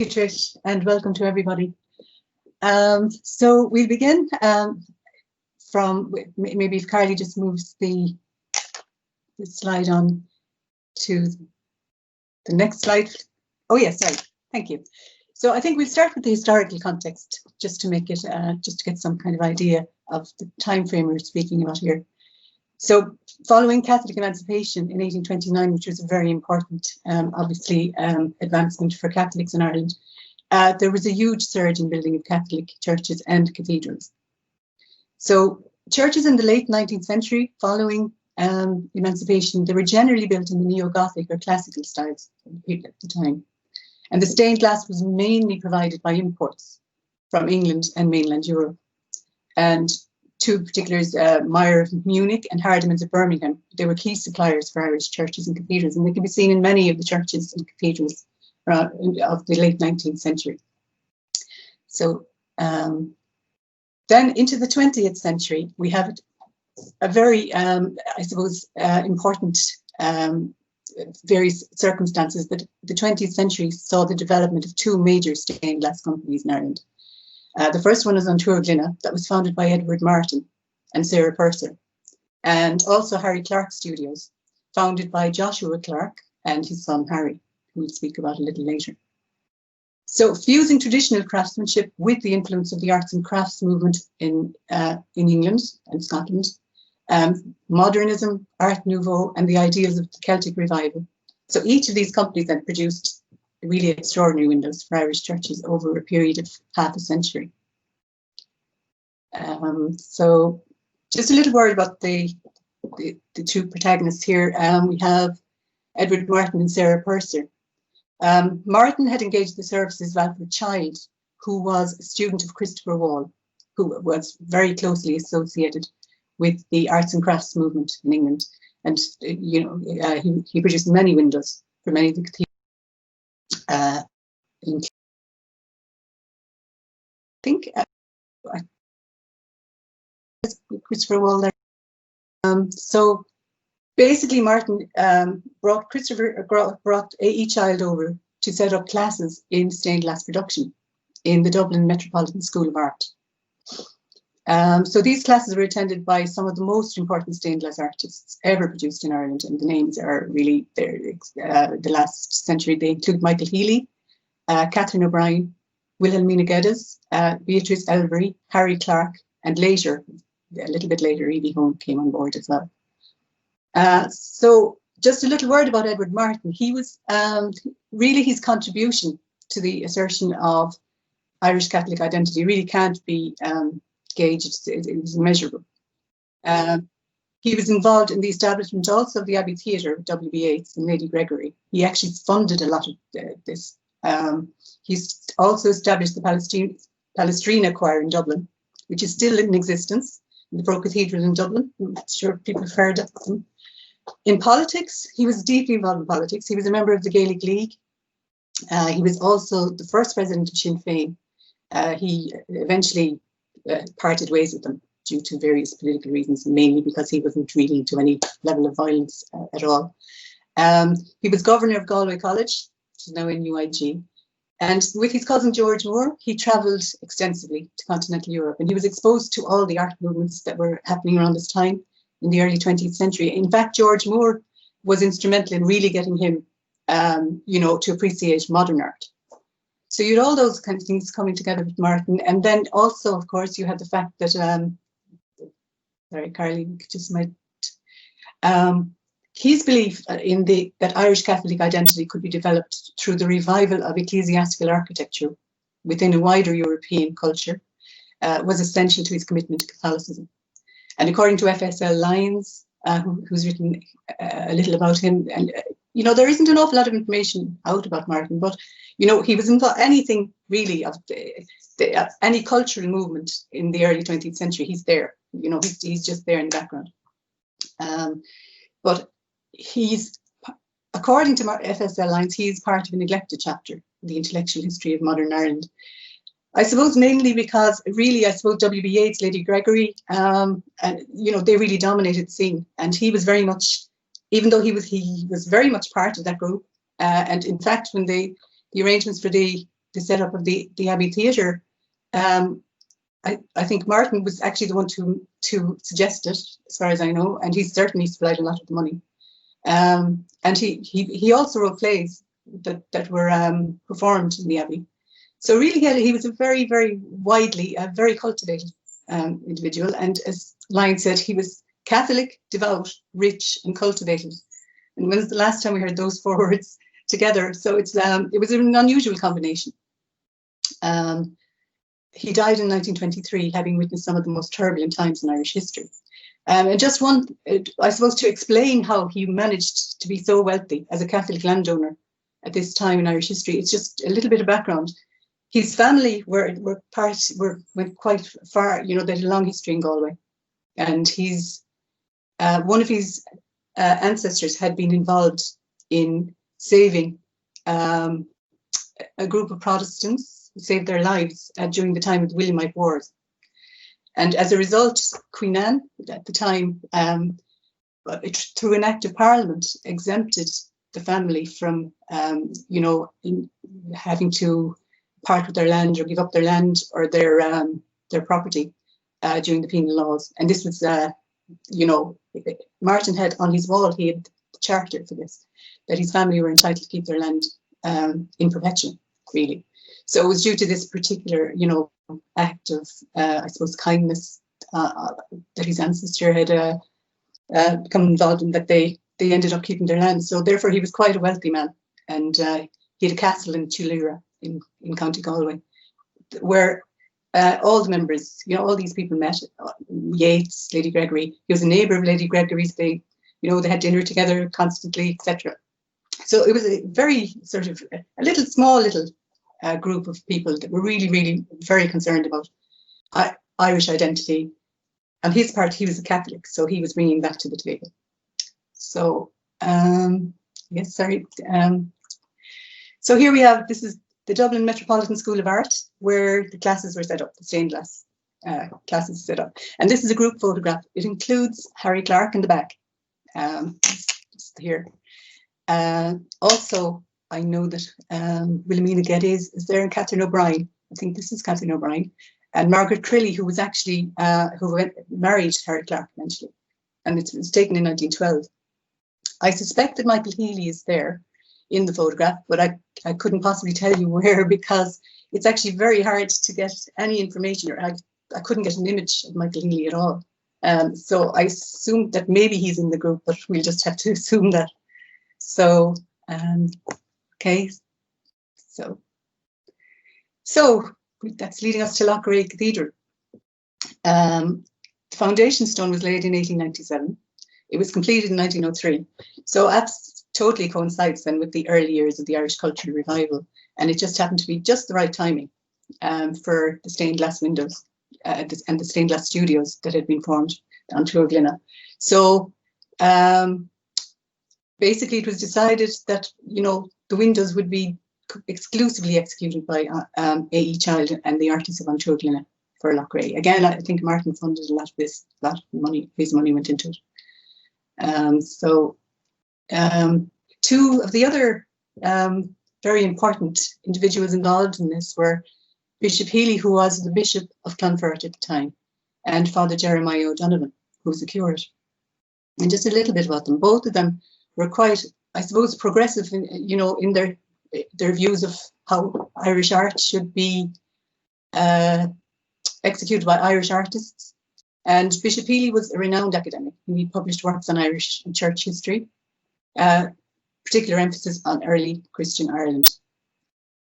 Thank you, Trish, and welcome to everybody. So we'll begin from, maybe if Carly just moves the slide on to the next slide. Oh yes, sorry, thank you. So I think we'll start with the historical context, just to make it, just to get some kind of idea of the time frame we're speaking about here. So following Catholic emancipation in 1829, which was a very important, obviously, advancement for Catholics in Ireland, there was a huge surge in building of Catholic churches and cathedrals. So churches in the late 19th century, following emancipation, they were generally built in the neo-Gothic or classical styles at the time. And the stained glass was mainly provided by imports from England and mainland Europe. And two particulars, Myra of Munich and Hardimans of Birmingham, they were key suppliers for Irish churches and cathedrals, and they can be seen in many of the churches and cathedrals of the late 19th century. So then into the 20th century, we have a very, I suppose, important various circumstances, but the 20th century saw the development of two major stained glass companies in Ireland. The first one is Untitled, that was founded by Edward Martyn and Sarah Purser, and also Harry Clark Studios, founded by Joshua Clark and his son Harry, who we'll speak about a little later. So fusing traditional craftsmanship with the influence of the arts and crafts movement in England and Scotland, modernism, Art Nouveau, and the ideals of the Celtic revival. So each of these companies then produced really extraordinary windows for Irish churches over a period of half a century. So just a little word about the two protagonists here. We have Edward Martyn and Sarah Purser. Martyn had engaged the services of Alfred Child, who was a student of Christopher Wall, who was very closely associated with the arts and crafts movement in England. And, you know, he produced many windows for many of the cathedrals. I think Christopher Wall there. So basically, Martyn brought A.E. Child over to set up classes in stained glass production in the Dublin Metropolitan School of Art. So these classes were attended by some of the most important stained glass artists ever produced in Ireland, and the names are really there. The last century, they include Michael Healy, Catherine O'Brien, Wilhelmina Geddes, Beatrice Elvery, Harry Clark, and later, a little bit later, Evie came on board as well. So just a little word about Edward Martyn. He was really, his contribution to the assertion of Irish Catholic identity really can't be gauged. It was immeasurable. He was involved in the establishment also of the Abbey Theatre with W.B. Yeats and Lady Gregory. He actually funded a lot of this. He's also established the Palestrina Choir in Dublin, which is still in existence, in the Pro Cathedral in Dublin. I'm sure people have heard of them. In politics, he was deeply involved in politics. He was a member of the Gaelic League. He was also the first president of Sinn Féin. He eventually parted ways with them due to various political reasons, mainly because he wasn't really into any level of violence at all. He was governor of Galway College, which is now in UIG. And with his cousin George Moore, he travelled extensively to continental Europe, and he was exposed to all the art movements that were happening around this time in the early 20th century. In fact, George Moore was instrumental in really getting him, you know, to appreciate modern art. So you had all those kind of things coming together with Martyn. And then also, of course, you had the fact that, sorry, Carly, just might, his belief in that Irish Catholic identity could be developed through the revival of ecclesiastical architecture within a wider European culture was essential to his commitment to Catholicism. And according to FSL Lyons, who's written a little about him, and you know, there isn't an awful lot of information out about Martyn, but you know, he was involved anything really of any cultural movement in the early 20th century. He's there, you know, he's just there in the background. But he's, according to FSL Lyons, he's part of a neglected chapter, the intellectual history of modern Ireland. I suppose mainly because really, I suppose W.B. Yeats, Lady Gregory, and you know, they really dominated the scene, and he was very much, even though he was very much part of that group. And in fact, when the arrangements for the the setup of the Abbey Theatre, I think Martyn was actually the one to suggest it, as far as I know, and he certainly supplied a lot of the money. And he also wrote plays that were performed in the Abbey. So really, he was a very, very widely, very cultivated individual. And as Lyon said, he was Catholic, devout, rich, and cultivated. And when was the last time we heard those four words together? So it was an unusual combination. He died in 1923, having witnessed some of the most turbulent times in Irish history. And just one, I suppose, to explain how he managed to be so wealthy as a Catholic landowner at this time in Irish history, it's just a little bit of background. His family went quite far. You know, they had a long history in Galway, and one of his ancestors had been involved in saving a group of Protestants who saved their lives during the time of the Williamite Wars. And as a result, Queen Anne at the time, through an act of Parliament, exempted the family from, having to part with their land or give up their land or their property during the penal laws. And this was, Martyn had on his wall, he had the charter for this, that his family were entitled to keep their land in perpetuity, really. So it was due to this particular, act of, I suppose, kindness that his ancestor had become involved in, that they ended up keeping their land. So therefore, he was quite a wealthy man, and he had a castle in Tulira in County Galway, where all the members, all these people met. Yeats, Lady Gregory. He was a neighbour of Lady Gregory's. They had dinner together constantly, etc. So it was a very sort of a small little group of people that were really, really very concerned about Irish identity. On his part, he was a Catholic, so he was bringing that to the table. So, yes, sorry. So here we have, this is the Dublin Metropolitan School of Art, where the classes were set up, the stained glass classes set up. And this is a group photograph. It includes Harry Clarke in the back, just here. Also, I know that Wilhelmina Geddes is there, and Catherine O'Brien. I think this is Catherine O'Brien. And Margaret Crilly, who was actually, married Harry Clarke eventually. And it was taken in 1912. I suspect that Michael Healy is there in the photograph, but I couldn't possibly tell you where, because it's actually very hard to get any information, or I couldn't get an image of Michael Healy at all. So I assumed that maybe he's in the group, but we'll just have to assume that. So, okay, so that's leading us to Loughrea Cathedral. The foundation stone was laid in 1897. It was completed in 1903. So that totally coincides then with the early years of the Irish Cultural Revival. And it just happened to be just the right timing for the stained glass windows and the stained glass studios that had been formed on Tuaglina. So basically it was decided that, the windows would be exclusively executed by A.E. Child and the artists of Tuaglina for Loughrea. Again, I think Martyn funded a lot of this, his money went into it. Two of the other very important individuals involved in this were Bishop Healy, who was the Bishop of Clonfert at the time, and Father Jeremiah O'Donovan, who was a curate. And just a little bit about them. Both of them were quite, I suppose, progressive in their views of how Irish art should be executed by Irish artists. And Bishop Healy was a renowned academic. He published works on Irish and church history, particular emphasis on early Christian Ireland.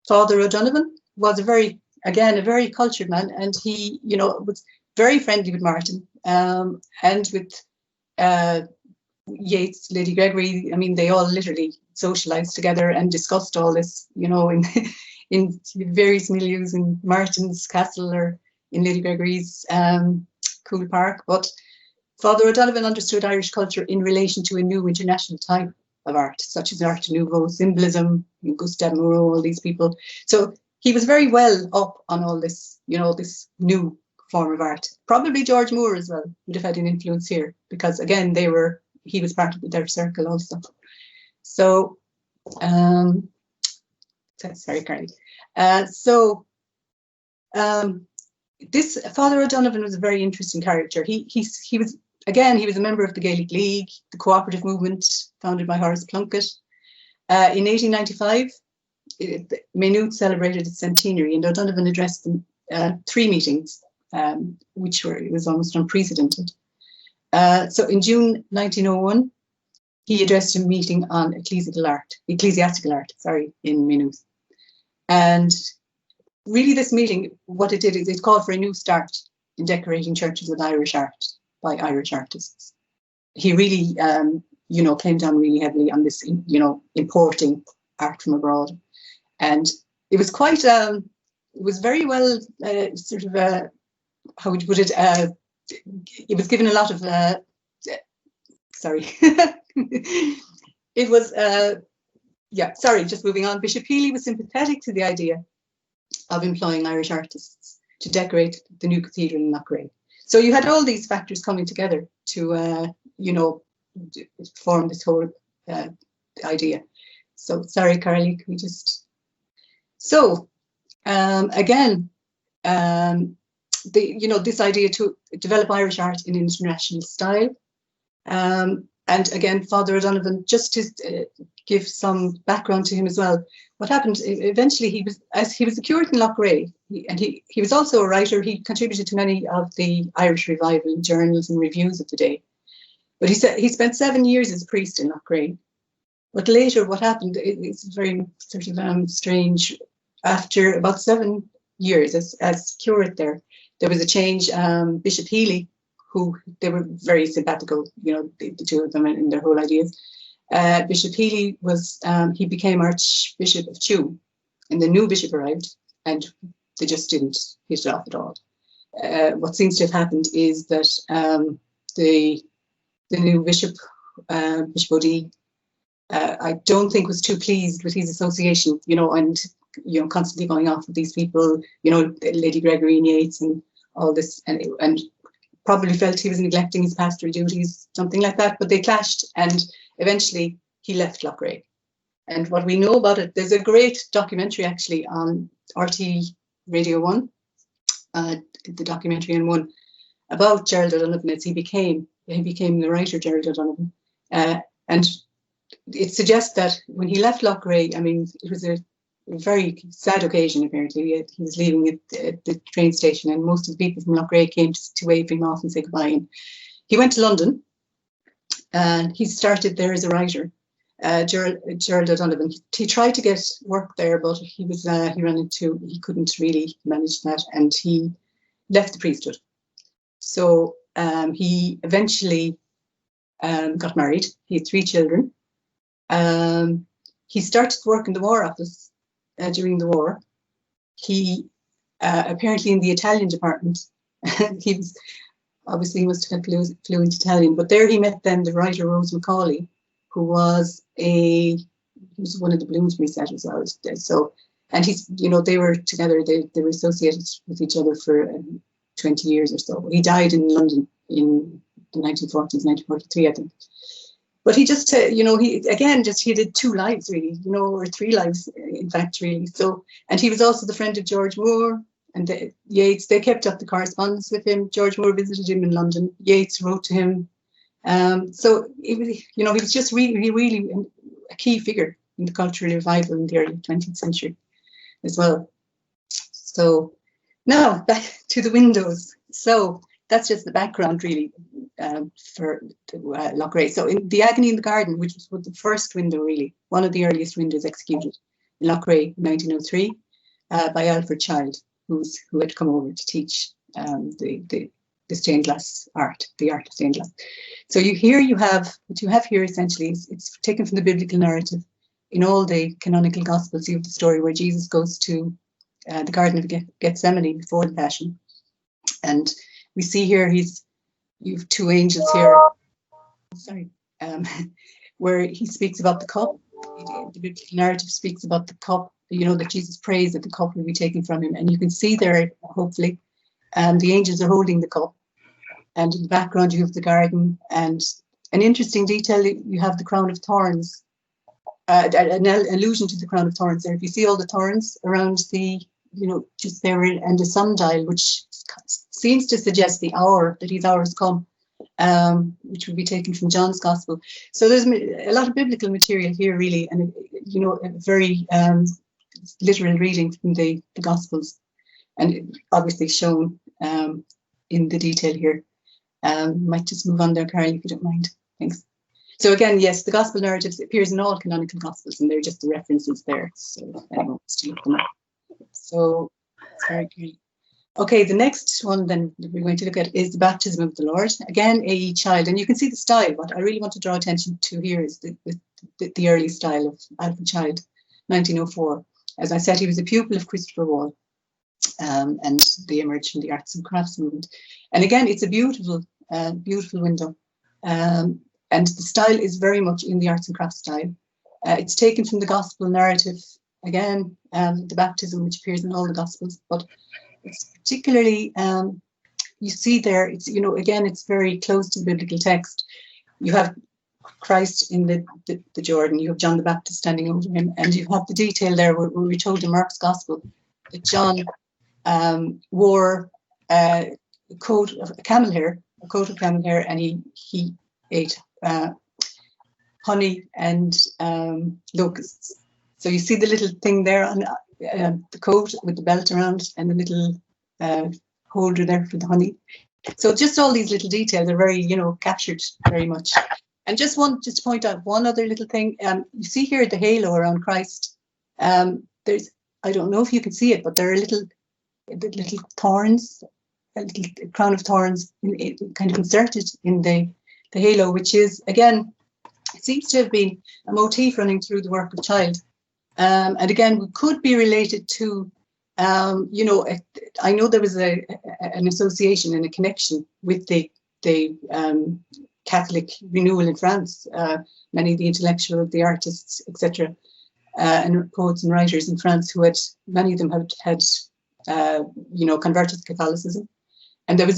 Father O'Donovan was a very cultured man, and he, was very friendly with Martyn and with Yeats, Lady Gregory. I mean, they all literally socialized together and discussed all this, in various milieus in Martyn's castle or in Lady Gregory's Cool Park. But Father O'Donovan understood Irish culture in relation to a new international type of art, such as art nouveau, symbolism, Gustave Moreau, all these people. So he was very well up on all this, this new form of art. Probably George Moore as well would have had an influence here, because again, he was part of their circle also. So Sorry, Carly. This Father O'Donovan was a very interesting character. He was, again, he was a member of the Gaelic League, the cooperative movement founded by Horace Plunkett. In 1895, Maynooth celebrated its centenary, and O'Donovan addressed them 3 meetings, which it was almost unprecedented. So in June 1901, he addressed a meeting on ecclesiastical art, in Maynooth. And really this meeting, what it did is it called for a new start in decorating churches with Irish art by Irish artists. He really, came down really heavily on this, importing art from abroad. And it was quite, it was very well, how would you put it? It was given a lot of, sorry. It was, just moving on. Bishop Healy was sympathetic to the idea of employing Irish artists to decorate the new cathedral in Loughrea. So you had all these factors coming together to, form this whole idea. So sorry, Carly, can we just... So again, this idea to develop Irish art in international style. And again, Father O'Donovan, just to give some background to him as well, what happened eventually, he was a curate in Loughrea, and he was also a writer. He contributed to many of the Irish revival journals and reviews of the day. But he said he spent 7 years as a priest in Loughrea. But later, what happened, it's very sort of strange. After about 7 years as curate there was a change. Bishop Healy, who they were very simpatico, the two of them in their whole ideas. Bishop Healy he became Archbishop of Tuam, and the new bishop arrived, and they just didn't hit it off at all. What seems to have happened is that the new bishop, Bishop O'Dea, I don't think was too pleased with his association, and constantly going off with these people, Lady Gregory and Yeats and all this, and probably felt he was neglecting his pastoral duties, something like that. But they clashed, and eventually he left Loughrea. And what we know about it, there's a great documentary actually on RT Radio 1, the documentary on 1, about Gerald O'Donovan as he became the writer Gerald O'Donovan. And it suggests that when he left Loughrea, it was a very sad occasion, apparently. He was leaving at the train station, and most of the people from Loughrea came to wave him off and say goodbye. And he went to London, and he started there as a writer. Gerald O'Donovan. He tried to get work there, but he couldn't really manage that, and he left the priesthood. So he eventually got married. He had 3 children. He started to work in the War Office during the war. He apparently in the Italian department. He must have had fluent Italian, but there he met then the writer Rose Macaulay, who was one of the Bloomsbury set as well. So, and they were together. They were associated with each other for 20 years or so. He died in London in the 1940s, 1943, I think. But he just, he did 2 lives really, or 3 lives, in fact, really. So, and he was also the friend of George Moore and Yeats. They kept up the correspondence with him. George Moore visited him in London. Yeats wrote to him. So, he was just really a key figure in the cultural revival in the early 20th century as well. So, now back to the windows. So, that's just the background really for Loughrea. So in the Agony in the Garden, which was the first window really, one of the earliest windows executed in Loughrea in 1903 by Alfred Child, who had come over to teach the stained glass art, the art of stained glass. So what you have here essentially is it's taken from the biblical narrative. In all the canonical gospels, you have the story where Jesus goes to the Garden of Gethsemane before the Passion, and we see here you have 2 angels here. Sorry, where he speaks about the cup. The biblical narrative speaks about the cup. That Jesus prays that the cup will be taken from him, and you can see there, hopefully, the angels are holding the cup. And in the background, you have the garden, and an interesting detail. You have the crown of thorns an allusion to the crown of thorns there. If you see all the thorns around the, just there, and the sundial, which seems to suggest the hour, that his hour has come, which will be taken from John's Gospel. So there's a lot of biblical material here, really, and a very literal reading from the Gospels, and obviously shown in the detail here. Might just move on there, Carol, if you don't mind. Thanks. So again, yes, the Gospel narratives appears in all canonical Gospels, and they're just the references there. So anyone wants to look them up. So very good. Okay, the next one then that we're going to look at is the baptism of the Lord. Again, a child, and you can see the style. What I really want to draw attention to here is the early style of Alfred Child, 1904. As I said, he was a pupil of Christopher Wall, and they emerged from the arts and crafts movement. And again, it's a beautiful, beautiful window. And the style is very much in the arts and crafts style. It's taken from the Gospel narrative, again, the baptism, which appears in all the Gospels, but it's particularly, you see there, it's, again, it's very close to the biblical text. You have Christ in the Jordan, you have John the Baptist standing over him, and you have the detail there where we're told in Mark's Gospel that John wore a coat of camel hair, and he ate honey and locusts. So you see the little thing there on the coat with the belt around and the little holder there for the honey. So just all these little details are very, captured very much. And just to point out one other little thing. You see here the halo around Christ. There's, I don't know if you can see it, but there are little thorns, a little crown of thorns kind of inserted in the halo, which is, again, it seems to have been a motif running through the work of Child. And again, we could be related to, I know there was an association and a connection with the Catholic renewal in France. Many of the intellectuals, the artists, etc., and poets and writers in France many of them had converted to Catholicism. And there was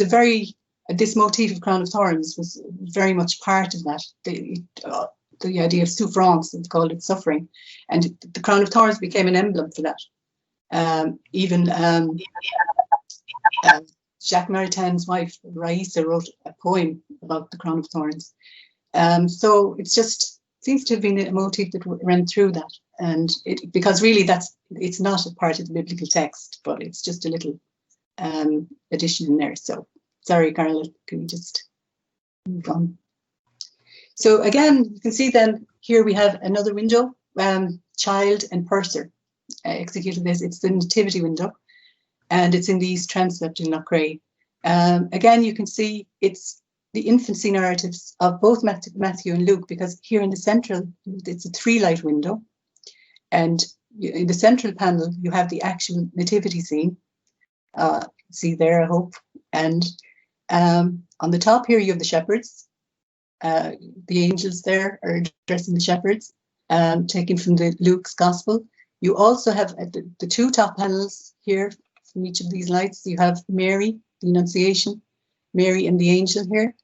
this motif of crown of thorns was very much part of that. The idea of souffrance, it's called it, suffering, and the crown of thorns became an emblem for that. Even Jacques Martyn's wife, Raissa, wrote a poem about the crown of thorns. So it just seems to have been a motif that ran through that, and because really it's not a part of the biblical text, but it's just a little addition in there. So sorry, Carla, can we just move on? So again, you can see then here we have another window, Child and Purser executed this. It's the Nativity window, and it's in the East Transept in Loughrea. Again, you can see it's the infancy narratives of both Matthew and Luke, because here in the central, it's a 3-light window, and in the central panel, you have the actual nativity scene. See there, I hope. And on the top here, you have the shepherds. The angels there are addressing the shepherds, taken from the Luke's Gospel. You also have the 2 top panels here from each of these lights. You have Mary, the Annunciation, Mary and the angel here.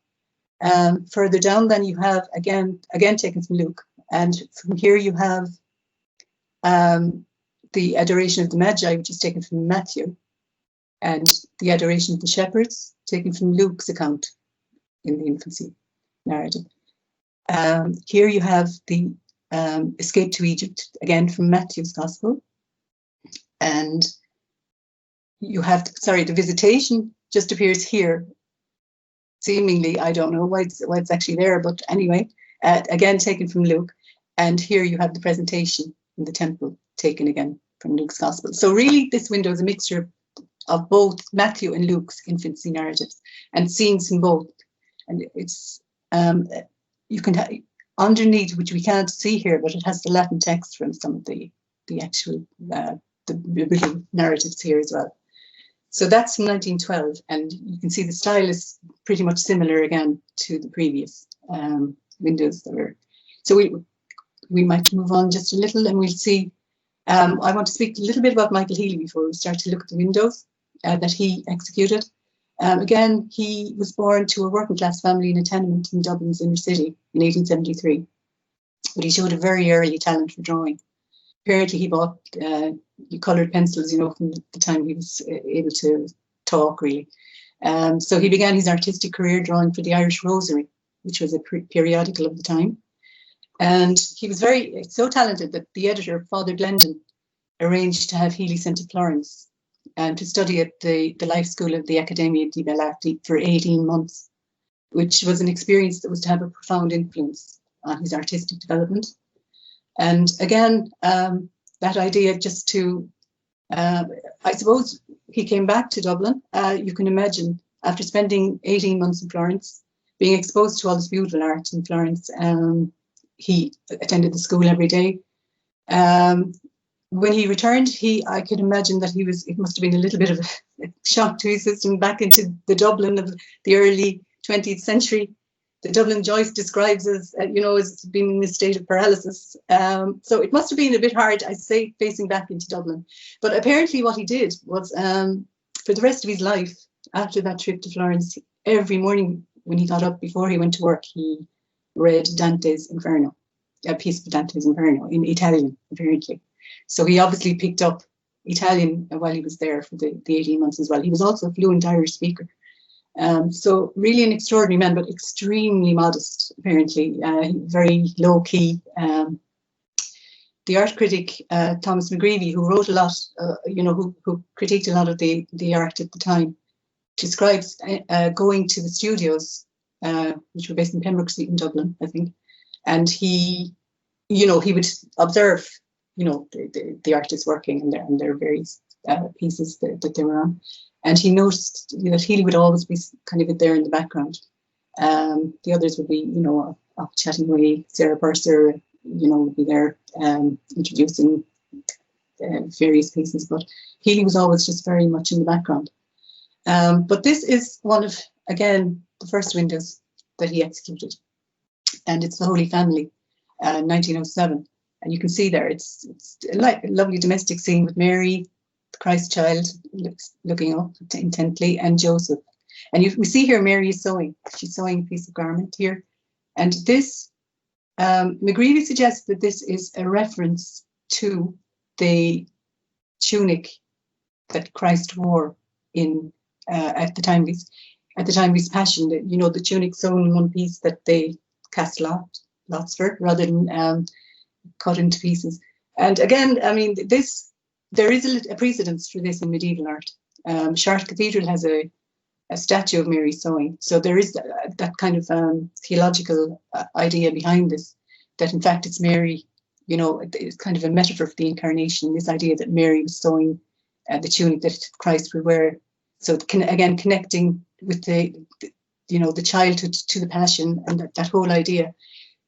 Further down, then you have again taken from Luke, and from here you have the adoration of the Magi, which is taken from Matthew, and the adoration of the shepherds, taken from Luke's account in the infancy narrative. Here you have the escape to Egypt, again from Matthew's Gospel, and you have, the visitation just appears here. Seemingly, I don't know why it's actually there, but anyway, again taken from Luke, and here you have the presentation in the temple, taken again from Luke's Gospel. So really, this window is a mixture of both Matthew and Luke's infancy narratives, and scenes from both. And it's you can have underneath, which we can't see here, but it has the Latin text from some of the actual the biblical narratives here as well. So that's from 1912, and you can see the style is pretty much similar again to the previous windows that were. So we might move on just a little, and we'll see. I want to speak a little bit about Michael Healy before we start to look at the windows that he executed. Again, he was born to a working class family in a tenement in Dublin's inner city in 1873. but he showed a very early talent for drawing. Apparently he bought coloured pencils, you know, from the time he was able to talk, really. So he began his artistic career drawing for the Irish Rosary, which was a periodical of the time. And he was so talented that the editor, Father Glendon, arranged to have Healy sent to Florence and to study at the life school of the Accademia di Belle Arti for 18 months, which was an experience that was to have a profound influence on his artistic development. And again, that idea just to, I suppose he came back to Dublin. You can imagine, after spending 18 months in Florence, being exposed to all this beautiful art in Florence, he attended the school every day. When he returned, I could imagine that it must have been a little bit of a shock to his system back into the Dublin of the early 20th century. The Dublin Joyce describes as, as being in a state of paralysis. So it must have been a bit hard, I'd say, facing back into Dublin. But apparently what he did was, for the rest of his life, after that trip to Florence, every morning when he got up before he went to work, he read Dante's Inferno, a piece of Dante's Inferno in Italian, apparently. So he obviously picked up Italian while he was there for the 18 months as well. He was also a fluent Irish speaker. So really an extraordinary man, but extremely modest, apparently, very low key. The art critic, Thomas McGreevy, who wrote a lot, who critiqued a lot of the art at the time, describes going to the studios, which were based in Pembroke Street in Dublin, I think. And he would observe, the artists working and their various pieces that they were on. And he noticed that Healy would always be kind of there in the background. The others would be, off chatting away. Sarah Purser, would be there introducing various pieces. But Healy was always just very much in the background. But this is one of, again, the first windows that he executed. And it's the Holy Family, 1907. And you can see there, it's like a lovely domestic scene with Mary, the Christ child, looking up intently, and Joseph. And we see here Mary is sewing. She's sewing a piece of garment here. And this, McGreevy suggests that this is a reference to the tunic that Christ wore at the time of his passion. The tunic sewn in one piece that they cast lots for, rather than cut into pieces. And again, I mean, there is a precedence for this in medieval art. Chartres Cathedral has a statue of Mary sewing. So there is that kind of theological idea behind this, that in fact it's Mary, it's kind of a metaphor for the incarnation, this idea that Mary was sewing the tunic that Christ would wear. So again, connecting with the childhood to the passion and that whole idea.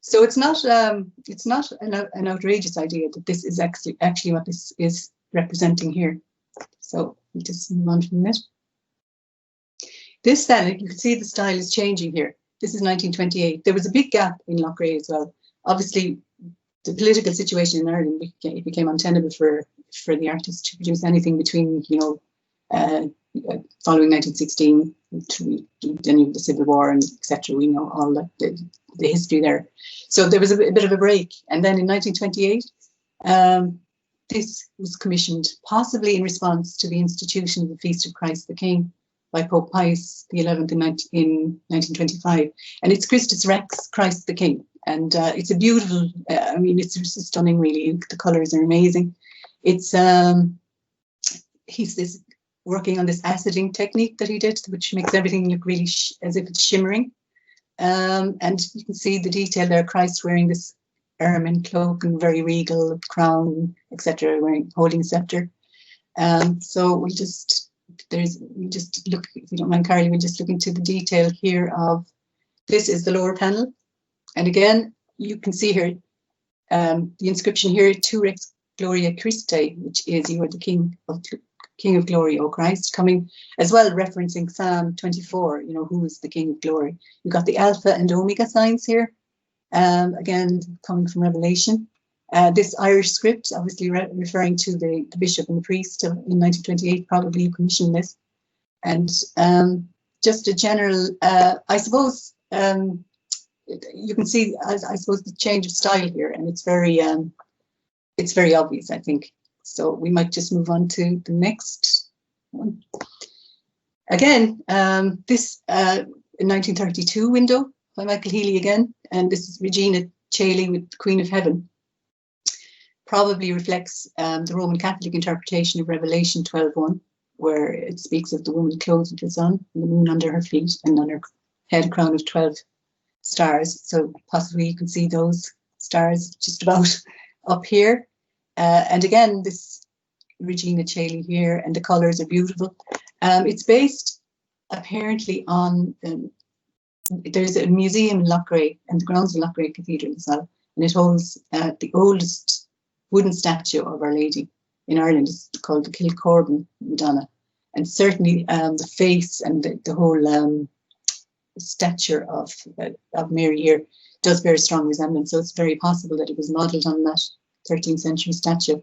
So it's not an outrageous idea that this is actually what this is representing here. So we'll just move on from it. This then, you can see the style is changing here. This is 1928. There was a big gap in Loughrea as well. Obviously, the political situation in Ireland became untenable for the artists to produce anything between, following 1916, then you have the Civil War and etc. We know all the history there. So there was a bit of a break. And then in 1928, this was commissioned possibly in response to the institution of the Feast of Christ the King by Pope Pius XI in 1925. And it's Christus Rex, Christ the King. And it's a beautiful, it's stunning, really. The colours are amazing. He's working on this aciding technique that he did, which makes everything look really as if it's shimmering. And you can see the detail there, Christ wearing this ermine cloak and very regal crown, etc., holding a scepter. So we'll just look, if you don't mind, Carly, we'll just look into the detail here of, this is the lower panel. And again, you can see here the inscription here, Tu Rex Gloria Christi, which is, you are the King of Glory, O Christ, coming as well, referencing Psalm 24, who is the King of Glory. You've got the Alpha and Omega signs here, again, coming from Revelation. This Irish script, obviously referring to the bishop and the priest in 1928, probably commissioned this. And just a general, I suppose, you can see, I suppose, the change of style here, and it's very obvious, I think. So we might just move on to the next one. Again, this 1932 window by Michael Healy again, and this is Regina Caeli with the Queen of Heaven. Probably reflects the Roman Catholic interpretation of Revelation 12:1, where it speaks of the woman clothed with the sun and the moon under her feet, and on her head a crown of 12 stars. So possibly you can see those stars just about up here. And again, this Regina Caeli here, and the colours are beautiful. It's based apparently on, there's a museum in Loughrea, and the grounds of Loughrea Cathedral as well, and it holds the oldest wooden statue of Our Lady in Ireland. It's called the Kilcorban Madonna, and certainly the face and the whole stature of Mary here does bear a strong resemblance. So it's very possible that it was modelled on that 13th century statue.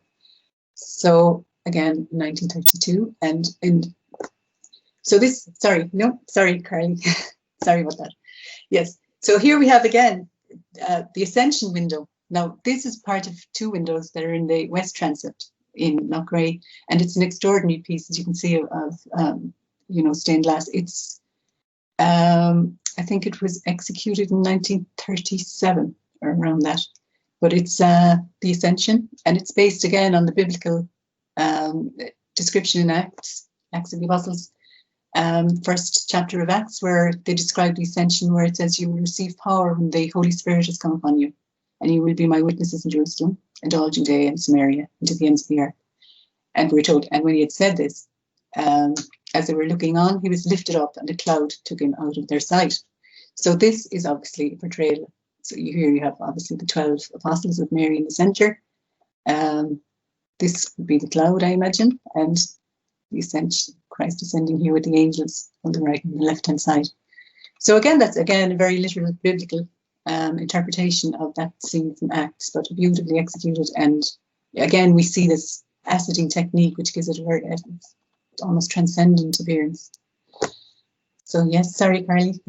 So again, 1932, and so this, sorry, Carly, sorry about that. Yes, so here we have again the Ascension window. Now this is part of two windows that are in the west transept in Loughrea, and it's an extraordinary piece, as you can see, of stained glass. It's I think it was executed in 1937 or around that, but it's the Ascension, and it's based again on the biblical description in Acts of the Apostles, first chapter of Acts, where they describe the Ascension, where it says, "You will receive power when the Holy Spirit has come upon you, and you will be my witnesses in Jerusalem and all Judea and Samaria and to the ends of the earth." And we're told, and when he had said this, as they were looking on, he was lifted up, and a cloud took him out of their sight. So this is obviously a portrayal. So here you have obviously the 12 apostles with Mary in the centre. This would be the cloud, I imagine, and the Ascension, Christ ascending here with the angels on the right and the left-hand side. So again, that's again a very literal biblical interpretation of that scene from Acts, but beautifully executed. And again, we see this acetting technique, which gives it a very almost transcendent appearance. So yes, sorry, Carly,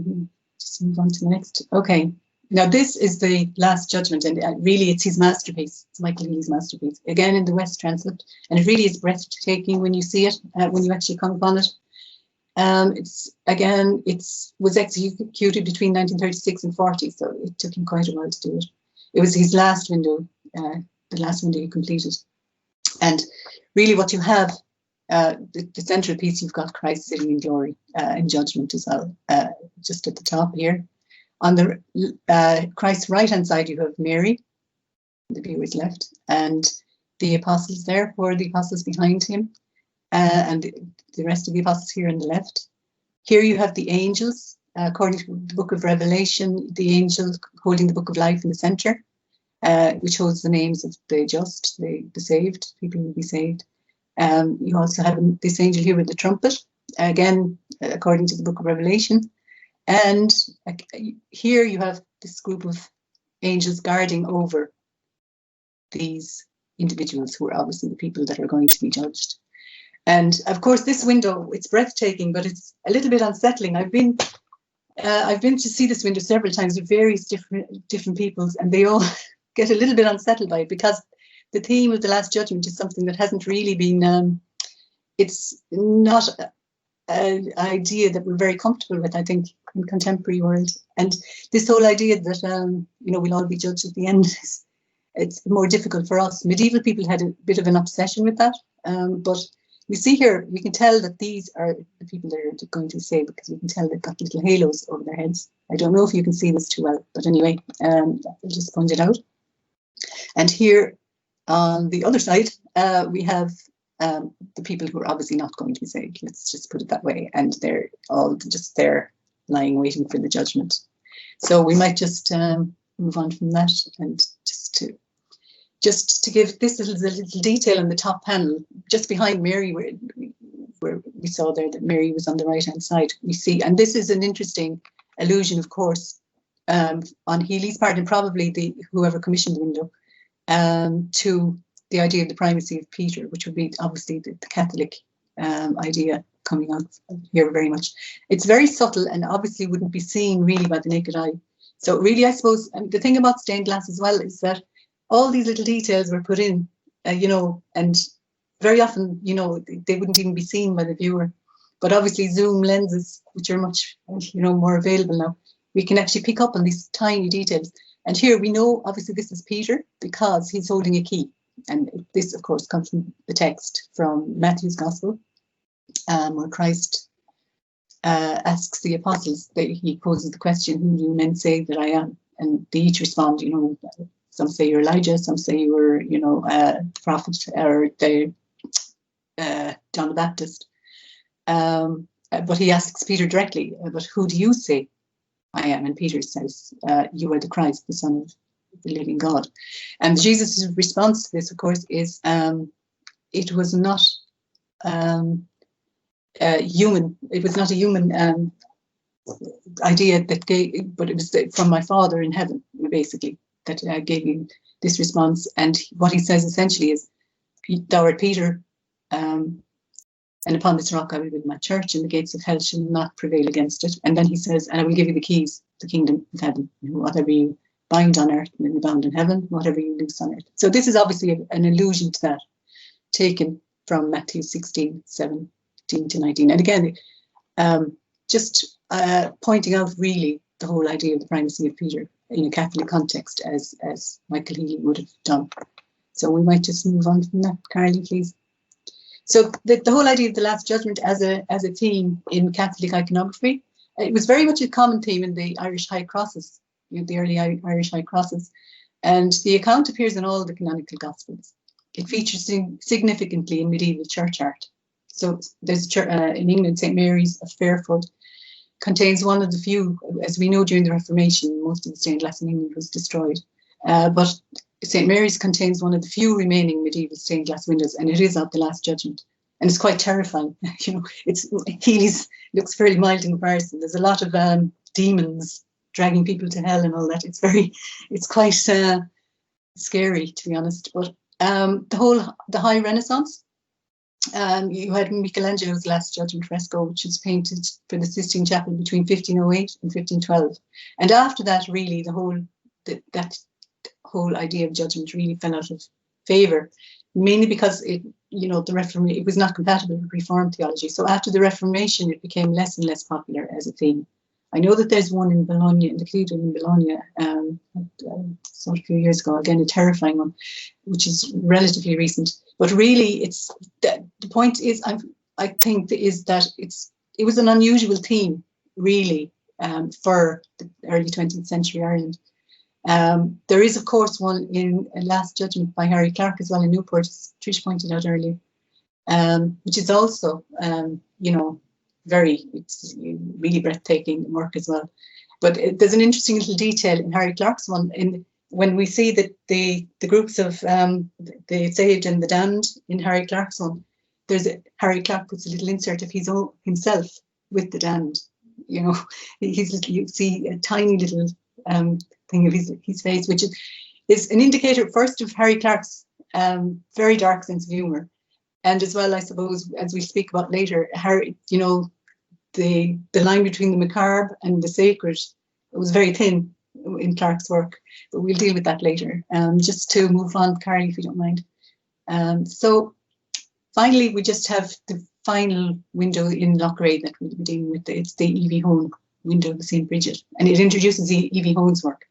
just move on to the next. Okay, now this is the Last Judgment, and really it's his masterpiece. It's Michael Healy's masterpiece, again in the West Transept, and it really is breathtaking when you see it, when you actually come upon it. It was executed between 1936 and 40, so it took him quite a while to do it. It was his last window, the last window he completed. And really what you have, the central piece, you've got Christ sitting in glory in judgment as well, just at the top here. On the Christ's right-hand side, you have Mary, the viewer's left, and the apostles there, who are the apostles behind him, and the rest of the apostles here on the left. Here you have the angels, according to the book of Revelation, the angel holding the book of life in the centre, which holds the names of the just, the saved, people who will be saved. You also have this angel here with the trumpet, again, according to the book of Revelation. And here you have this group of angels guarding over these individuals who are obviously the people that are going to be judged. And of course, this window, it's breathtaking, but it's a little bit unsettling. I've been to see this window several times with various different peoples, and they all get a little bit unsettled by it, because the theme of the Last Judgment is something that hasn't really been, it's not an idea that we're very comfortable with, I think, in contemporary world. And this whole idea that, we'll all be judged at the end, it's more difficult for us. Medieval people had a bit of an obsession with that, but we see here, we can tell that these are the people that are going to be saved, because we can tell they've got little halos over their heads. I don't know if you can see this too well, but anyway, I'll just point it out. And here on the other side, we have the people who are obviously not going to be saved. Let's just put it that way. And they're all just there lying, waiting for the judgment. So we might just move on from that, and just to give this little detail on the top panel, just behind Mary, where we saw there that Mary was on the right-hand side, we see, and this is an interesting allusion, of course, on Healy's part, and probably whoever commissioned the window, to the idea of the primacy of Peter, which would be obviously the Catholic idea coming out here very much. It's very subtle and obviously wouldn't be seen really by the naked eye. So really, I suppose, and the thing about stained glass as well is that all these little details were put in, you know, and very often, you know, they wouldn't even be seen by the viewer. But obviously zoom lenses, which are much, you know, more available now, we can actually pick up on these tiny details. And here we know, obviously, this is Peter because he's holding a key. And this, of course, comes from the text from Matthew's Gospel, where Christ asks the apostles, he poses the question, who do men say that I am? And they each respond, you know, some say you're Elijah, some say you were, you know, the prophet or John the Baptist. But he asks Peter directly, but who do you say I am? And Peter says, you are the Christ, the Son of the living God. And Jesus' response to this, of course, is it was not human. It was not a human idea that gave, but it was from my Father in heaven, basically, that gave you this response. And what he says essentially is, thou art Peter, and upon this rock I will build my church, and the gates of hell shall not prevail against it. And then he says, and I will give you the keys to the kingdom of heaven. Whatever you bind on earth will be bound in heaven, whatever you loose on earth. So this is obviously an allusion to that, taken from Matthew 16, 17 to 19. And again, just pointing out really the whole idea of the primacy of Peter in a Catholic context, as Michael Healy would have done. So we might just move on from that, Carly, please. So the whole idea of the Last Judgment as a theme in Catholic iconography, it was very much a common theme in the Irish high crosses, you know, the early Irish high crosses, and the account appears in all the canonical Gospels. It features significantly in medieval church art. So there's a church in England, St. Mary's of Fairford, contains one of the few, as we know during the Reformation, most of the stained glass in England was destroyed, but St. Mary's contains one of the few remaining medieval stained glass windows, and it is of the Last Judgment. And it's quite terrifying. You know, Healy's looks fairly mild in comparison. There's a lot of demons dragging people to hell and all that. It's quite scary, to be honest. But the High Renaissance, you had Michelangelo's Last Judgment fresco, which was painted for the Sistine Chapel between 1508 and 1512. And after that, really, that whole idea of judgment really fell out of favour, mainly because it was not compatible with Reformed theology. So after the Reformation, it became less and less popular as a theme. I know that there's one in Bologna, in the cathedral in Bologna, sort of a few years ago, again, a terrifying one, which is relatively recent. But really, the point is, I think, is that it was an unusual theme, really, for the early 20th century Ireland. There is, of course, one in Last Judgment by Harry Clarke as well in Newport, as Trish pointed out earlier, which is also, it's really breathtaking work as well. But there's an interesting little detail in Harry Clarke's one, when we see that the groups of the saved and the damned in Harry Clarke's one, Harry Clarke puts a little insert of himself with the damned. You know, you see a tiny little thing of his face, which is an indicator first of Harry Clarke's very dark sense of humour, and as well, I suppose, as we speak about later, Harry, you know, the line between the macabre and the sacred was very thin in Clarke's work, but we'll deal with that later. Just to move on, Carly, if you don't mind. So finally, we just have the final window in Loughrea that we'll be dealing with. It's the Evie Hone window of St. Bridget, and it introduces Evie Hone's work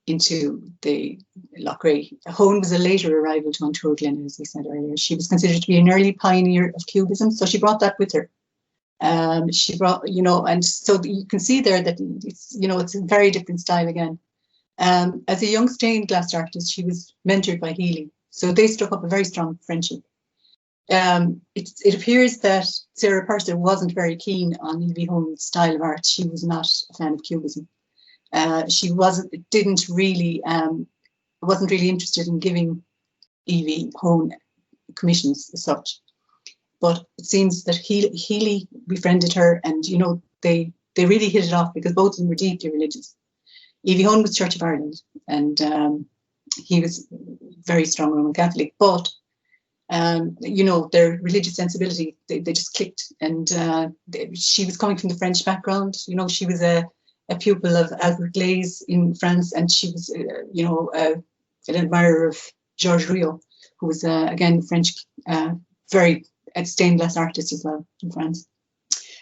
into the Loughrea. Hone was a later arrival to Ontour Glen, as we said earlier. She was considered to be an early pioneer of Cubism, so she brought that with her. She brought, you know, and so you can see there that it's, you know, it's a very different style again. As a young stained glass artist, she was mentored by Healy, so they struck up a very strong friendship. It appears that Sarah Purser wasn't very keen on Evie Hone's style of art. She was not a fan of Cubism. She wasn't really interested in giving Evie Hone commissions as such. But it seems that Healy befriended her, and you know, they really hit it off because both of them were deeply religious. Evie Hone was Church of Ireland, and he was very strong Roman Catholic, but you know, their religious sensibility, they just clicked. And she was coming from the French background. You know, she was a a pupil of Albert Glaze in France, and she was, you know, an admirer of Georges Rio, who was, again, French, very stained glass artist as well in France.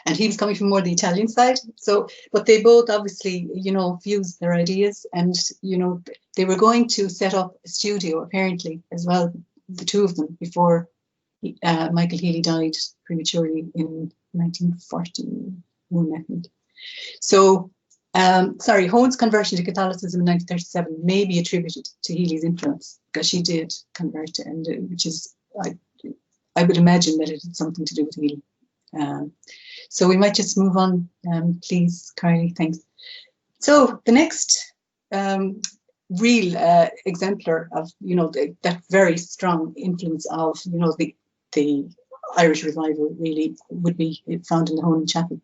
And he was coming from more the Italian side. So, but they both obviously, you know, fused their ideas, and, you know, they were going to set up a studio apparently as well, the two of them, before Michael Healy died prematurely in 1941, I think. So, sorry, Hone's conversion to Catholicism in 1937 may be attributed to Healy's influence, because she did convert, and which is, I would imagine that it had something to do with Healy. So we might just move on, please, Carly, thanks. So the next real exemplar of, you know, that very strong influence of, you know, the Irish revival really would be found in the Hone Chapel.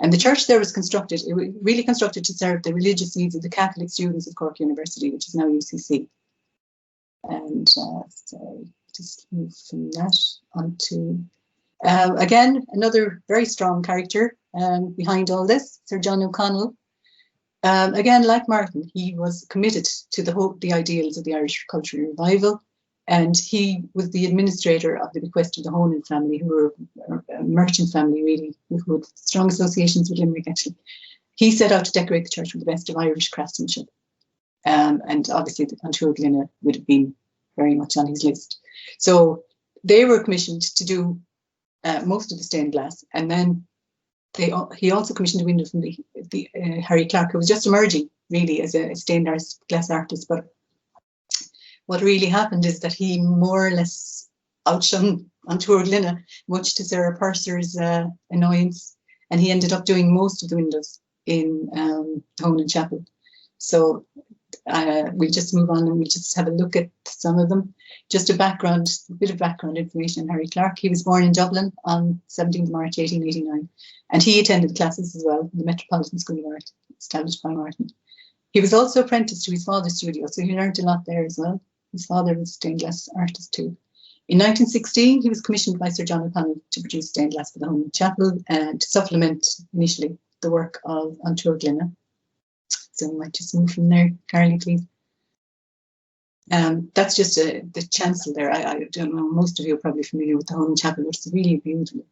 And the church there was constructed, it was really constructed to serve the religious needs of the Catholic students of Cork University, which is now UCC. And so just move from that onto, again, another very strong character behind all this, Sir John O'Connell. Again, like Martyn, he was committed to the ideals of the Irish cultural revival, and he was the administrator of the bequest of the Honan family, who were a merchant family, really, who had strong associations with Limerick, actually. He set out to decorate the church with the best of Irish craftsmanship. And obviously, the Antwerp Glynna would have been very much on his list. So they were commissioned to do most of the stained glass, and then he also commissioned a window from the Harry Clark, who was just emerging really as a stained glass artist. But what really happened is that he more or less outshone Antwerp Glynna, much to Sarah Purser's annoyance, and he ended up doing most of the windows in Hone Chapel. So we'll just move on and we'll just have a look at some of them. Just a bit of background information on Harry Clark. He was born in Dublin on 17th March 1889, and he attended classes as well in the Metropolitan School of Art, established by Martyn. He was also apprenticed to his father's studio, so he learned a lot there as well. His father was a stained glass artist too. In 1916, he was commissioned by Sir John O'Connell to produce stained glass for the Home Chapel and to supplement initially the work of Antwerp Glynna. So we might just move from there, Carly, please. That's just the chancel there. I don't know, most of you are probably familiar with the Home Chapel. It's really beautiful.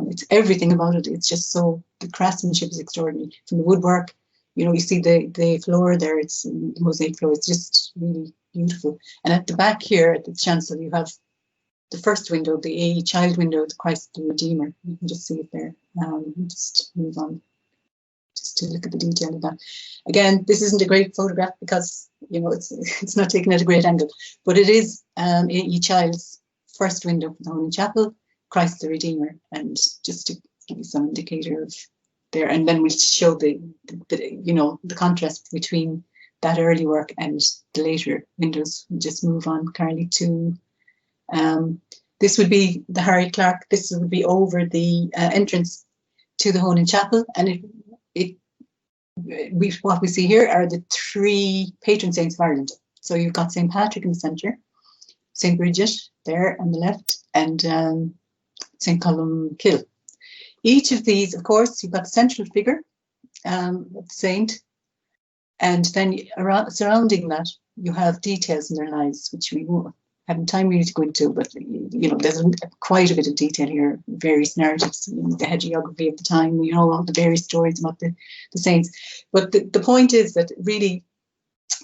It's everything about it. It's just so, the craftsmanship is extraordinary. From the woodwork, you know, you see the floor there, it's the mosaic floor. It's just really beautiful. And at the back here, at the chancel, you have the first window, the child window, the Christ the Redeemer. You can just see it there. Just move on, just to look at the detail of that. Again, this isn't a great photograph because, you know, it's not taken at a great angle, but it is a child's first window for the Holy Chapel, Christ the Redeemer, and just to give you some indicator of there. And then we'll show the you know, the contrast between that early work and the later windows. We'll just move on, Carly, to this would be the Harry Clark. This would be over the entrance to the Honan Chapel, and what we see here are the three patron saints of Ireland. So you've got St. Patrick in the centre, St. Bridget there on the left, and St. Columkill. Each of these, of course, you've got the central figure of the saint, and then surrounding that, you have details in their lives, which we won't have time really to go into, but you know, there's quite a bit of detail here, various narratives, you know, the hagiography of the time, you know, all the various stories about the saints. But the point is that really,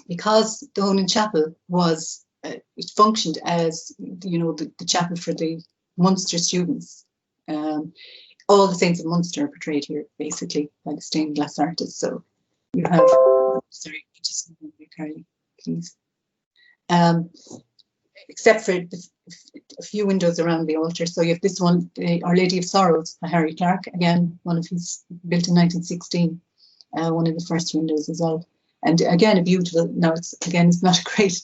because the Honan Chapel was, it functioned as, you know, the chapel for the Munster students. All the saints of Munster are portrayed here, basically, by the stained glass artists. So you have, sorry, just move over, Carly, please. Except for a few windows around the altar. So you have this one, Our Lady of Sorrows by Harry Clark, again, one of his, built in 1916, one of the first windows as well. And again, a beautiful, now it's not a great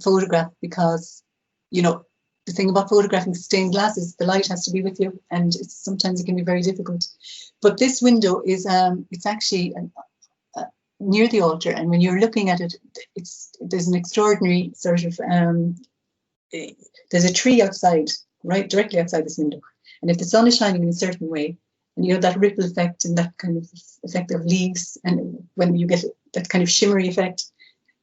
photograph because, you know, the thing about photographing stained glass is the light has to be with you, and sometimes it can be very difficult. But this window is, it's actually near the altar, and when you're looking at it, there's an extraordinary sort of, there's a tree outside, right directly outside this window, and if the sun is shining in a certain way, And you know, that ripple effect and that kind of effect of leaves, and when you get that kind of shimmery effect,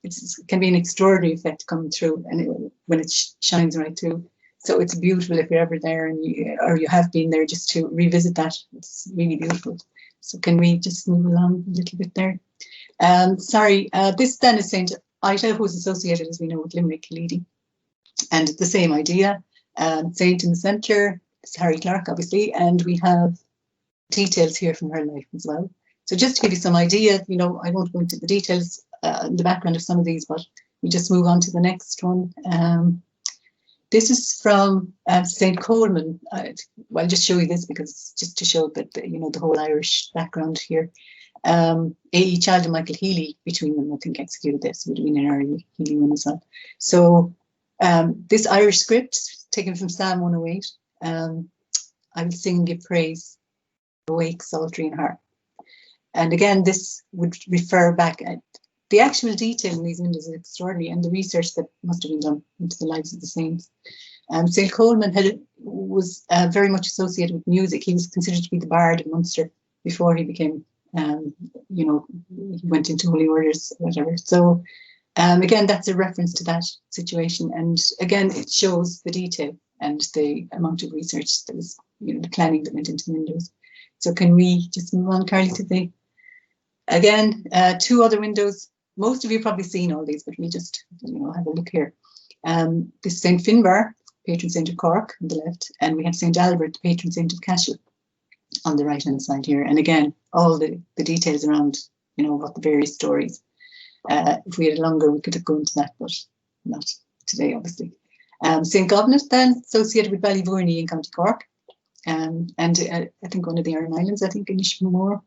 it can be an extraordinary effect coming through, and when it shines right through. So it's beautiful if you're ever there, and or you have been there, just to revisit that. It's really beautiful. So can we just move along a little bit there? Sorry, this then is St. Ita, who's associated, as we know, with Limerick, Healy. And the same idea, saint in the centre, it's Harry Clark, obviously, and we have details here from her life as well. So just to give you some idea, you know, I won't go into the details, the background of some of these, but we just move on to the next one. This is from St. Coleman. I'll just show you this because just to show that, you know, the whole Irish background here. A.E. Child and Michael Healy, between them, I think, executed this. Would have been an early Healy one as well. So this Irish script, taken from Psalm 108, I will sing and give praise, awake, psaltery and harp. And again, this would refer back at the actual detail in these windows is extraordinary, and the research that must have been done into the lives of the saints. St. Coleman was very much associated with music. He was considered to be the bard of Munster before he became, you know, he went into holy orders, whatever. So again, that's a reference to that situation. And again, it shows the detail and the amount of research that was, you know, the planning that went into the windows. So can we just move on, Carly, to the, again, two other windows. Most of you have probably seen all these, but we just, you know, have a look here. This is St. Finbar, patron saint of Cork, on the left, and we have St. Albert, the patron saint of Cashel, on the right-hand side here. And again, all the details around, you know, what the various stories. If we had longer, we could go into that, but not today, obviously. St. Gobnet, then, associated with Ballyvourney in County Cork, and I think one of the Aran Islands, I think, in Ishmore.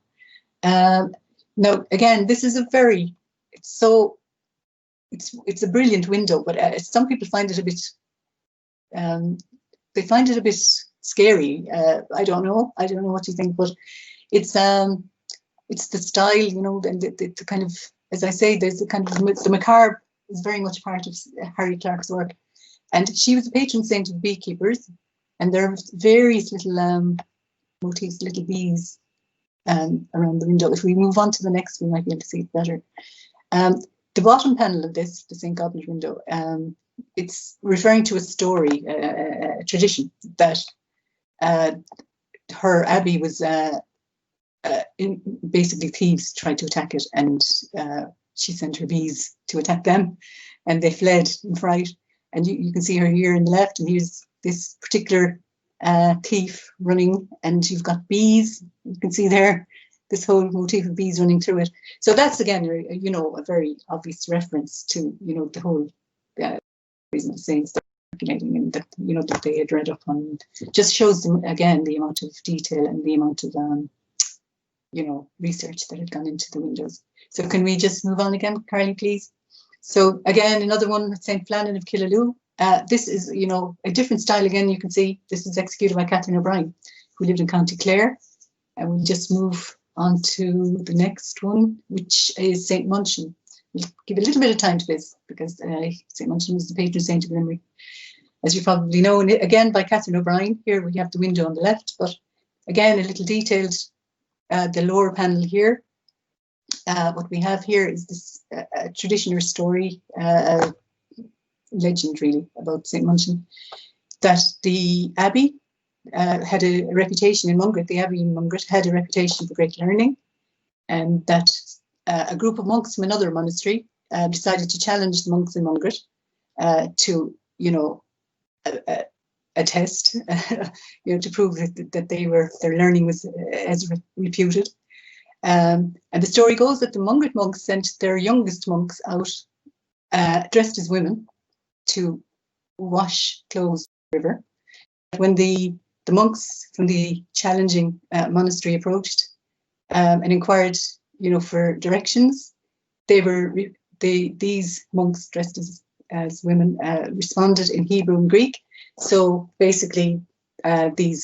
Now, again, this is a very, it's a brilliant window, but some people find it a bit, they find it a bit scary. I don't know what you think, but it's the style, you know, and the kind of, as I say, there's the kind of, the macabre is very much part of Harry Clark's work. And she was a patron saint of beekeepers, and there are various little motifs, little bees around the window. If we move on to the next, we might be able to see it better. The bottom panel of this, the St. Goblet window, it's referring to a story, a tradition that her abbey was, basically thieves tried to attack it, and she sent her bees to attack them, and they fled in fright. And you can see her here in the left, and here's this particular thief running, and you've got bees, you can see there, this whole motif of bees running through it. So that's, again, you know, a very obvious reference to, you know, the whole reason of saints circulating, and that, you know, that they had read up on. Just shows them, again, the amount of detail and the amount of, you know, research that had gone into the windows. So can we just move on again, Carly, please? So again, another one, St. Flannan of Killaloo. This is, you know, a different style again. You can see this is executed by Catherine O'Brien, who lived in County Clare. And we'll just move on to the next one, which is St. Munchin. We'll give a little bit of time to this because St. Munchin was the patron saint of Limerick, as you probably know. And again, by Catherine O'Brien. Here we have the window on the left, but again, a little detailed, the lower panel here. What we have here is this tradition or story, legend really, about St. Munchin, that the abbey had a reputation in Mungret, the abbey in Mungret had a reputation for great learning, and that a group of monks from another monastery decided to challenge the monks in Mungret to, you know, a test, you know, to prove that their learning was as reputed. And the story goes that the Mungret monks sent their youngest monks out dressed as women to wash clothes in the river. When the monks from the challenging monastery approached and inquired, you know, for directions, these monks dressed as women responded in Hebrew and Greek. So basically, the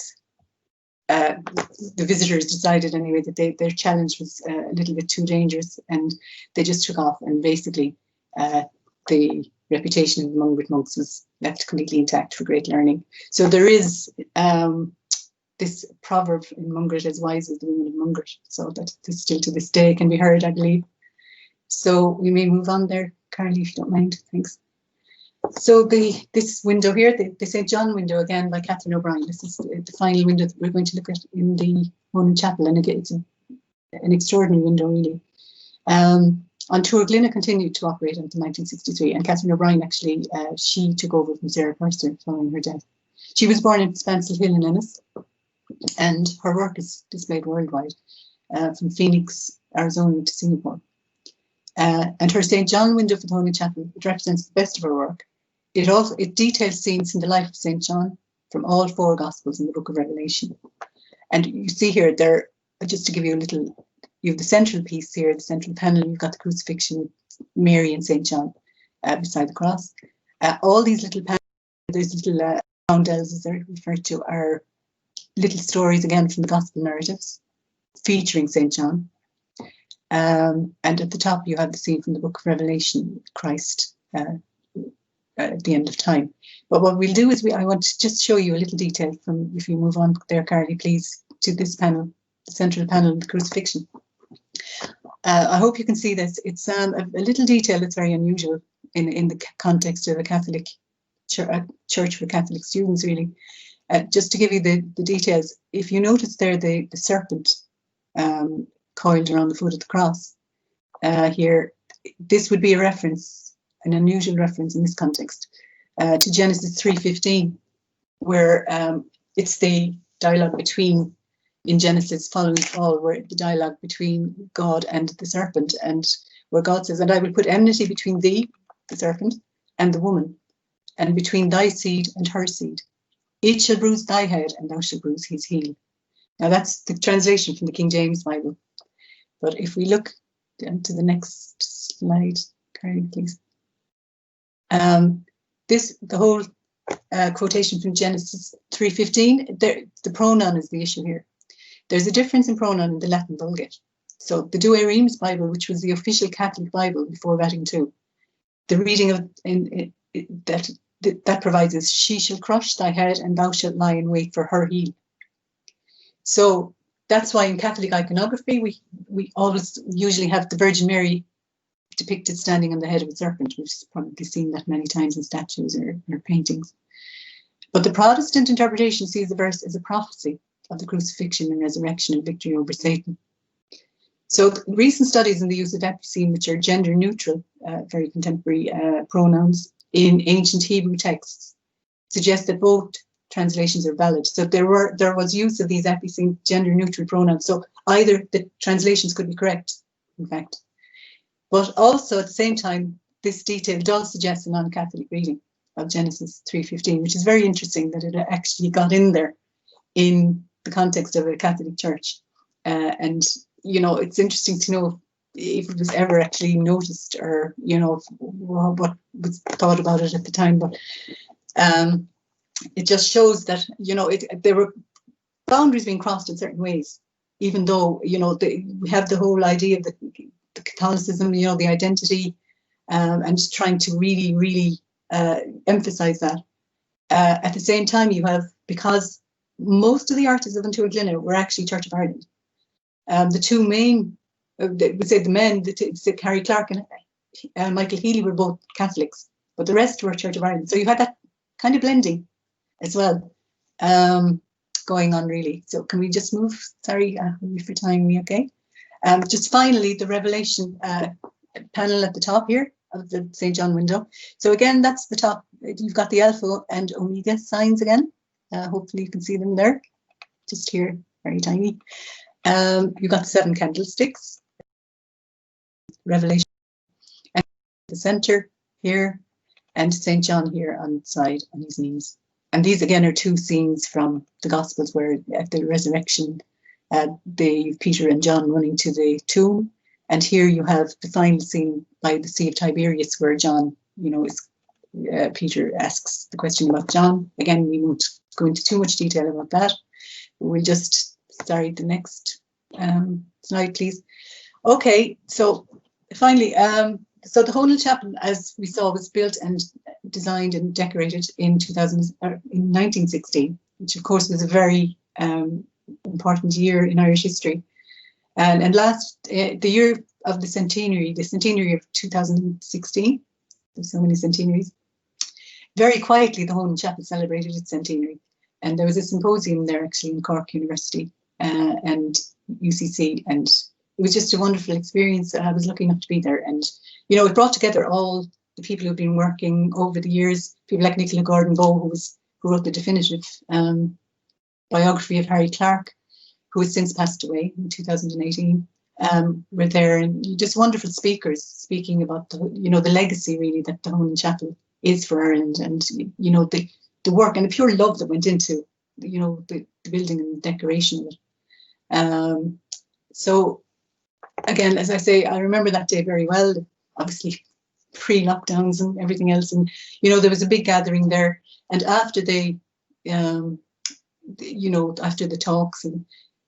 visitors decided anyway that their challenge was a little bit too dangerous, and they just took off, and basically the reputation of the Mungret monks was left completely intact for great learning. So there is this proverb in Mungret, as wise as the women of Mungret. So that this still to this day can be heard, I believe. So we may move on there, Carly, if you don't mind. Thanks. So this window here, the St. John window, again by Catherine O'Brien. This is the final window that we're going to look at in the Roman Chapel, and again, it's an extraordinary window, really. On Tour Glynna continued to operate until 1963, and Catherine O'Brien actually, she took over from Sarah Purser following her death. She was born in Spansel Hill in Ennis, and her work is displayed worldwide, from Phoenix, Arizona to Singapore. And her St. John window for the Holy Chapel, it represents the best of her work. It details scenes in the life of St. John from all 4 Gospels in the Book of Revelation. And you see here, there, just to give you a little, you have the central piece here, the central panel, you've got the crucifixion with Mary and St. John beside the cross. All these little panels, there's little roundels, as they're referred to, are little stories, again, from the Gospel narratives, featuring St. John. And at the top, you have the scene from the Book of Revelation, Christ at the end of time. But what we'll do is I want to just show you a little detail from, if you move on there, Carly, please, to this panel, the central panel of the crucifixion. I hope you can see this. It's a little detail that's very unusual in the context of a Catholic church for Catholic students, really. Just to give you the details, if you notice there the serpent coiled around the foot of the cross here, this would be a reference, an unusual reference in this context, to Genesis 3:15, where it's the dialogue between, in Genesis following fall, where the dialogue between God and the serpent, and where God says, "And I will put enmity between thee," the serpent, "and the woman, and between thy seed and her seed. It shall bruise thy head, and thou shalt bruise his heel." Now that's the translation from the King James Bible. But if we look down to the next slide, Carly, please. The whole quotation from Genesis 3:15, the pronoun is the issue here. There's a difference in pronoun in the Latin Vulgate. So the Douay Rheims Bible, which was the official Catholic Bible before Vatican II, the reading of that provides us, "She shall crush thy head, and thou shalt lie in wait for her heel." So that's why in Catholic iconography, we always usually have the Virgin Mary depicted standing on the head of a serpent. We've probably seen that many times in statues or paintings. But the Protestant interpretation sees the verse as a prophecy of the crucifixion and resurrection and victory over Satan. So recent studies in the use of epicene, which are gender neutral, very contemporary pronouns in ancient Hebrew texts, suggest that both translations are valid. So there was use of these epicene gender neutral pronouns. So either the translations could be correct, in fact. But also at the same time, this detail does suggest a non-Catholic reading of Genesis 3:15, which is very interesting that it actually got in there in the context of a Catholic church. And, you know, it's interesting to know if it was ever actually noticed or, you know, what was thought about it at the time. But it just shows that, you know, there were boundaries being crossed in certain ways, even though, you know, we have the whole idea of the Catholicism, you know, the identity, and just trying to really emphasize that. At the same time, you have, because most of the artists of Untitled Chapter were actually Church of Ireland. The two main, we say the men, Harry Clark and Michael Healy were both Catholics, but the rest were Church of Ireland. So you had that kind of blending as well going on, really. So can we just move? Sorry, for time, we okay? Just finally, the Revelation panel at the top here of the St. John window. So again, that's the top. You've got the Alpha and Omega signs again. Hopefully you can see them there, just here, very tiny. You've got the 7 candlesticks, Revelation, and the center here, and St. John here on the side on his knees. And these again are 2 scenes from the Gospels where at the resurrection, Peter and John running to the tomb. And here you have the final scene by the Sea of Tiberias where John, you know, Peter asks the question about John. Again, we won't go into too much detail about that. We'll just, sorry, the next slide, please. Okay, so finally, so the Holy Chapel, as we saw, was built and designed and decorated in 1916, which of course was a very important year in Irish history. And last, the year of the centenary of 2016, there's so many centenaries, very quietly the Honan Chapel celebrated its centenary. And there was a symposium there actually in Cork University and UCC, and it was just a wonderful experience. I was lucky enough to be there, and you know, it brought together all the people who've been working over the years, people like Nicola Gordon-Bow, who wrote the definitive biography of Harry Clarke, who has since passed away in 2018. Were there, and just wonderful speakers speaking about the legacy really that the Honan Chapel is for Ireland, and you know, the work and the pure love that went into the building and the decoration of it. So again, as I say, I remember that day very well, obviously pre-lockdowns and everything else, and you know, there was a big gathering there, and after after the talks, and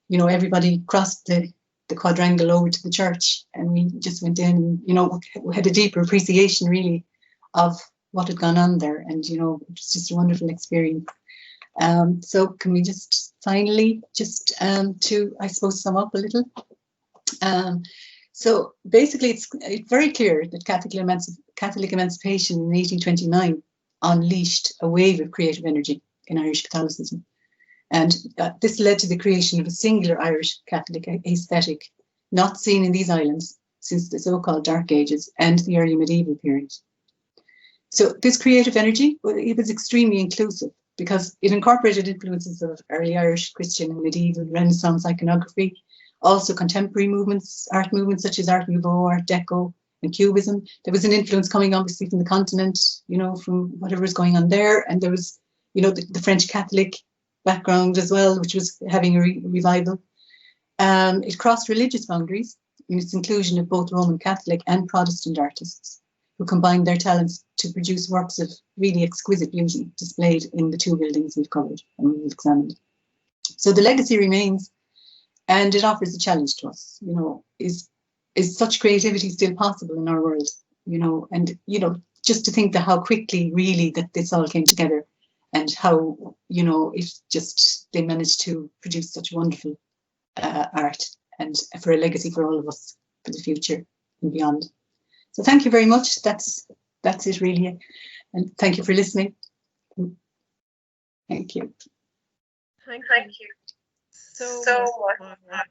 you know, everybody crossed the quadrangle over to the church, and we just went in, and you know, we had a deeper appreciation really of what had gone on there, and you know, it was just a wonderful experience. So can we just finally just to, I suppose, sum up a little. So basically, it's very clear that Catholic emancipation in 1829 unleashed a wave of creative energy in Irish Catholicism. And this led to the creation of a singular Irish Catholic aesthetic, not seen in these islands since the so-called Dark Ages and the early medieval period. So this creative energy, well, it was extremely inclusive because it incorporated influences of early Irish, Christian and medieval Renaissance iconography, also contemporary movements, art movements such as Art Nouveau, Art Deco and Cubism. There was an influence coming obviously from the continent, you know, from whatever was going on there. And there was, you know, the French Catholic background as well, which was having a revival. It crossed religious boundaries in its inclusion of both Roman Catholic and Protestant artists who combined their talents to produce works of really exquisite beauty displayed in the two buildings we've covered and we've examined. So the legacy remains, and it offers a challenge to us, you know, is such creativity still possible in our world, you know, and, you know, just to think that how quickly really that this all came together and how, you know, they managed to produce such wonderful art and for a legacy for all of us for the future and beyond. So thank you very much. That's it really. And thank you for listening. Thank you. Thank you so much, Myra.